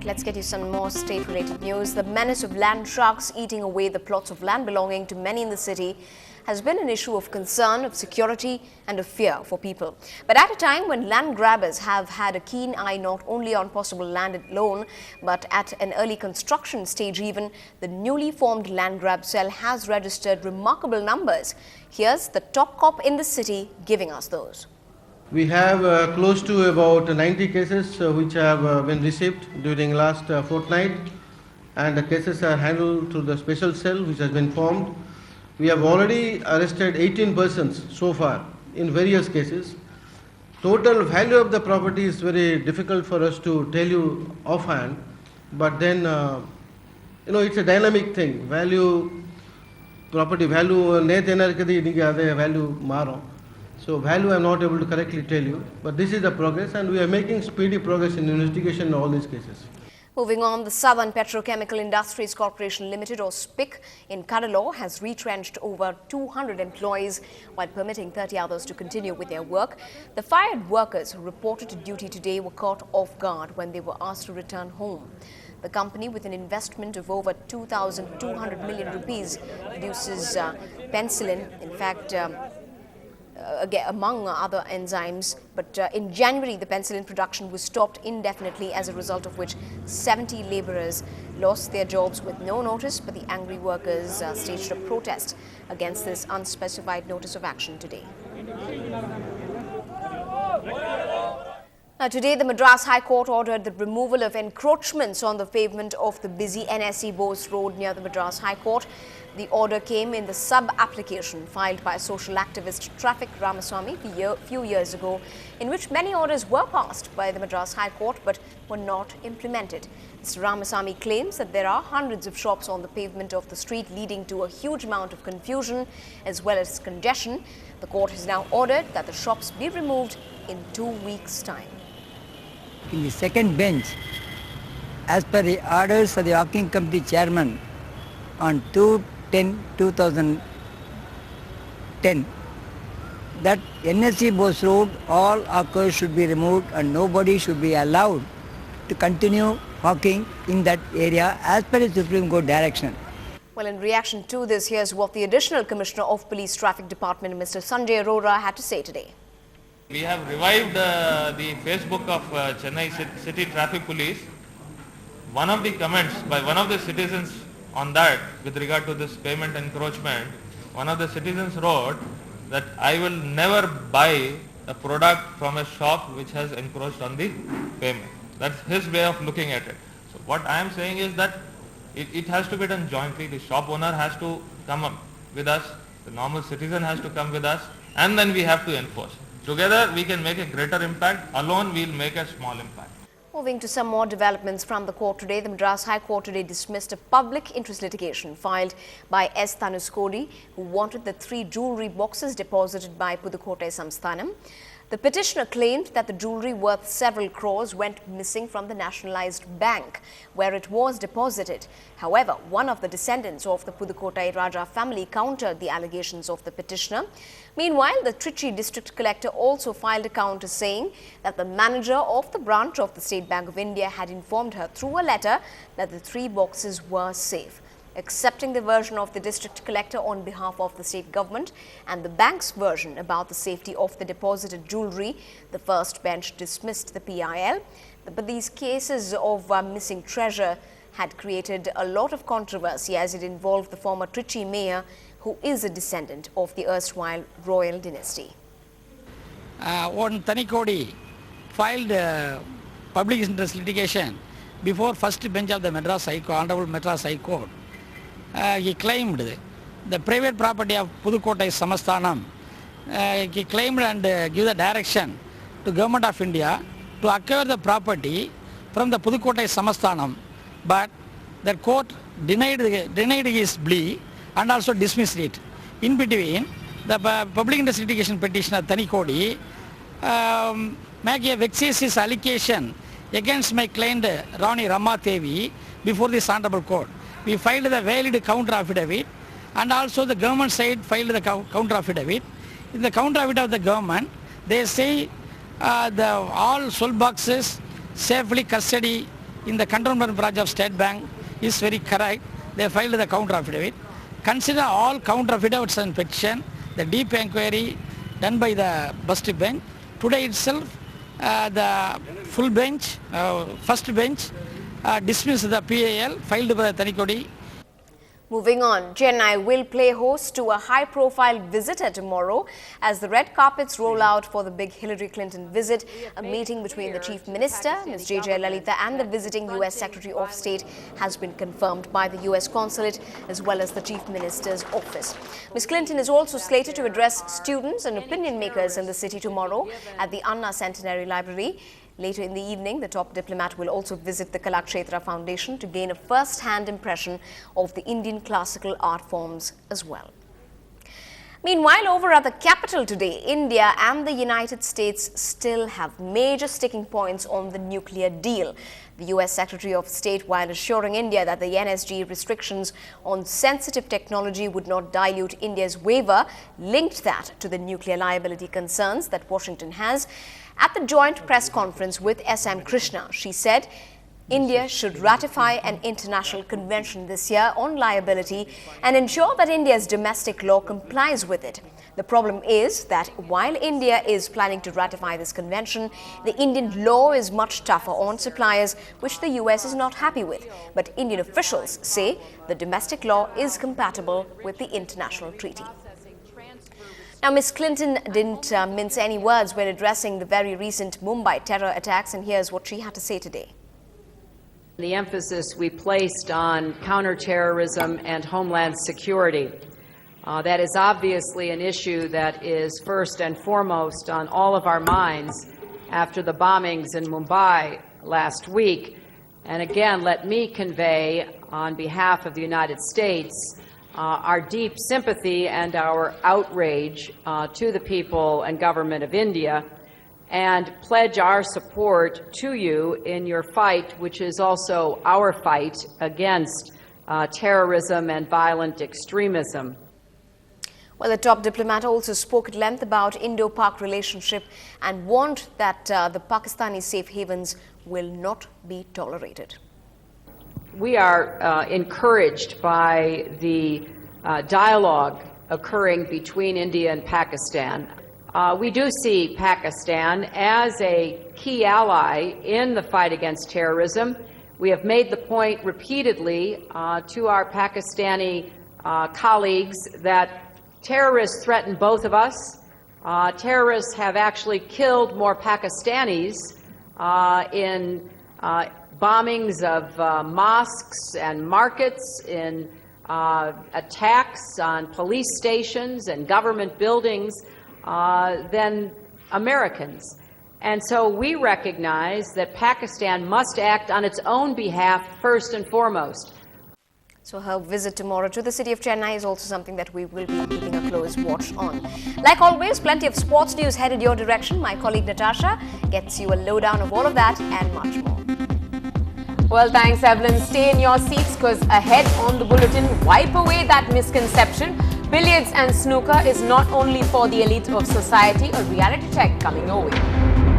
Let's get you some more state-related news. The menace of land sharks eating away the plots of land belonging to many in the city has been an issue of concern, of security and of fear for people. But at a time when land grabbers have had a keen eye not only on possible land alone, but at an early construction stage even, the newly formed land grab cell has registered remarkable numbers. Here's the top cop in the city giving us those. We have close to about 90 cases which have been received during last fortnight, and the cases are handled through the special cell which has been formed. We have already arrested 18 persons so far in various cases. Total value of the property is very difficult for us to tell you offhand, but then it's a dynamic thing. Property value value maro. So value I am not able to correctly tell you, but this is the progress, and we are making speedy progress in investigation in all these cases. Moving on, the Southern Petrochemical Industries Corporation Limited, or SPIC, in Cuddalore has retrenched over 200 employees while permitting 30 others to continue with their work. The fired workers who reported to duty today were caught off guard when they were asked to return home. The company, with an investment of over 2,200 million rupees, produces penicillin, in fact, among other enzymes, but in January the penicillin production was stopped indefinitely, as a result of which 70 labourers lost their jobs with no notice. But the angry workers staged a protest against this unspecified notice of action today. Now, today, the Madras High Court ordered the removal of encroachments on the pavement of the busy NSE Bose Road near the Madras High Court. The order came in the sub-application filed by social activist Traffic Ramaswamy a few years ago, in which many orders were passed by the Madras High Court but were not implemented. Mr. Ramaswamy claims that there are hundreds of shops on the pavement of the street, leading to a huge amount of confusion as well as congestion. The court has now ordered that the shops be removed in 2 weeks' time. In the second bench, as per the orders of the Walking Committee Chairman on 2/10/2010, that NSE Bose Road, all occurs should be removed and nobody should be allowed to continue hawking in that area as per the Supreme Court direction. Well, in reaction to this, here's what the Additional Commissioner of Police Traffic Department, Mr. Sanjay Arora, had to say today. We have revived the Facebook of Chennai City Traffic Police. One of the comments by one of the citizens on that, with regard to this payment encroachment, one of the citizens wrote that I will never buy a product from a shop which has encroached on the payment. That's his way of looking at it. So what I am saying is that it has to be done jointly. The shop owner has to come up with us, the normal citizen has to come with us, and then we have to enforce. Together we can make a greater impact, alone we will make a small impact. Moving to some more developments from the court today, the Madras High Court today dismissed a public interest litigation filed by S. Thanuskodi, who wanted the 3 jewellery boxes deposited by Pudukkottai Samsthanam. The petitioner claimed that the jewellery worth several crores went missing from the nationalised bank where it was deposited. However, one of the descendants of the Pudukkottai Raja family countered the allegations of the petitioner. Meanwhile, the Trichy district collector also filed a counter, saying that the manager of the branch of the State Bank of India had informed her through a letter that the 3 boxes were safe. Accepting the version of the district collector on behalf of the state government and the bank's version about the safety of the deposited jewellery, the first bench dismissed the PIL. But these cases of missing treasure had created a lot of controversy, as it involved the former Trichy mayor, who is a descendant of the erstwhile royal dynasty. One Tanikodi filed public interest litigation before first bench of the Madras High Court, Honorable Madras High Court. He claimed the private property of Pudukkottai Samasthanam. He claimed and gave the direction to Government of India to acquire the property from the Pudukkottai Samasthanam, but the court denied his plea and also dismissed it. In between, the public interest litigation petitioner Tanikodi make a vexatious allegation against my client Rani Rama Devi before this honorable court. We filed the valid counter affidavit, and also the government side filed the counter affidavit. In the counter affidavit of the government, they say all soul boxes safely custody in the cantonment branch of State Bank is very correct. They filed the counter affidavit. Consider all counter affidavits and petition, the deep inquiry done by the first bench. Today itself, the full bench, first bench, dismissed the PAL filed by the Thanikodi. Moving on, Chennai will play host to a high-profile visitor tomorrow as the red carpets roll out for the big Hillary Clinton visit. A meeting between the Chief Minister, Ms. J.J. Lalita, and the visiting U.S. Secretary of State has been confirmed by the U.S. Consulate as well as the Chief Minister's office. Ms. Clinton is also slated to address students and opinion makers in the city tomorrow at the Anna Centenary Library. Later in the evening, the top diplomat will also visit the Kalakshetra Foundation to gain a first-hand impression of the Indian classical art forms as well. Meanwhile, over at the capital today, India and the United States still have major sticking points on the nuclear deal. The U.S. Secretary of State, while assuring India that the NSG restrictions on sensitive technology would not dilute India's waiver, linked that to the nuclear liability concerns that Washington has. At the joint press conference with S.M. Krishna, she said, India should ratify an international convention this year on liability and ensure that India's domestic law complies with it. The problem is that while India is planning to ratify this convention, the Indian law is much tougher on suppliers, which the US is not happy with. But Indian officials say the domestic law is compatible with the international treaty. Now, Ms. Clinton didn't mince any words when addressing the very recent Mumbai terror attacks, and here's what she had to say today. The emphasis we placed on counterterrorism and homeland security. That is obviously an issue that is first and foremost on all of our minds after the bombings in Mumbai last week. And again, let me convey on behalf of the United States our deep sympathy and our outrage to the people and government of India, and pledge our support to you in your fight, which is also our fight against terrorism and violent extremism. Well, the top diplomat also spoke at length about Indo-Pak relationship and warned that the Pakistani safe havens will not be tolerated. We are encouraged by the dialogue occurring between India and Pakistan. We do see Pakistan as a key ally in the fight against terrorism. We have made the point repeatedly to our Pakistani colleagues that terrorists threaten both of us. Terrorists have actually killed more Pakistanis in bombings of mosques and markets, in attacks on police stations and government buildings than Americans. And so we recognize that Pakistan must act on its own behalf first and foremost. So her visit tomorrow to the city of Chennai is also something that we will be keeping a close watch on. Like always, plenty of sports news headed your direction. My colleague Natasha gets you a lowdown of all of that and much more. Well, thanks, Evelyn. Stay in your seats because ahead on the bulletin, wipe away that misconception. Billiards and snooker is not only for the elite of society. A reality check coming your way.